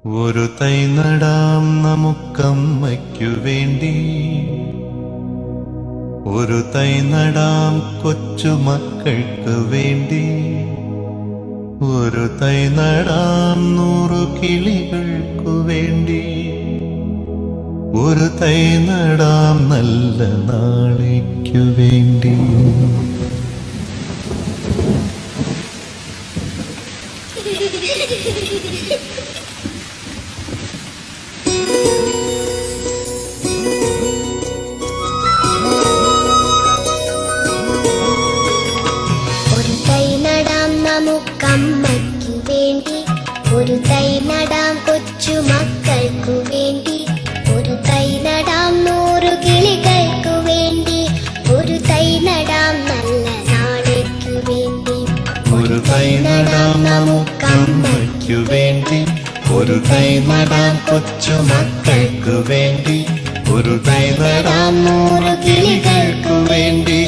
ഒരു തൈ നടാം നമുക്കമ്മയ്ക്കു വേണ്ടി, ഒരു തൈ നടാം കൊച്ചുമക്കൾക്ക് വേണ്ടി, ഒരു തൈ നടാം 100 കിളികൾക്കു വേണ്ടി, ഒരു തൈ നടാം നല്ല നാളേക്കു വേണ്ടി. ഒരു തൈ നടാം നമുക്കമ്മയ്ക്കു വേണ്ടി, ഒരു തൈ നടാം കൊച്ചുമക്കൾക്കു വേണ്ടി, ഒരു തൈ നടാം 100 കിളികൾക്കു വേണ്ടി, ഒരു തൈ നടാം നല്ല നാളേക്കു വേണ്ടി. ഒരു തൈ നടാം നമുക്കമ്മയ്ക്കു വേണ്ടി, ഒരു തൈ നടാം കൊച്ചുമക്കൾക്കു വേണ്ടി, ഒരു തൈ നടാം 100 കിളികൾക്കു വേണ്ടി,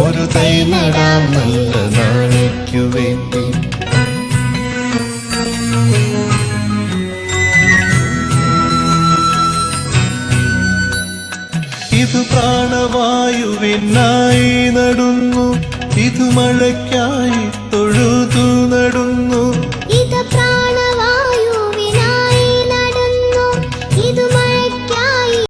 ഒരു തൈ നടാം നല്ല നാളേക്കു വേണ്ടി. ഇത് പ്രാണവായുവിനായി നടുന്നു, ഇത് മഴയ്ക്കായി തൊഴു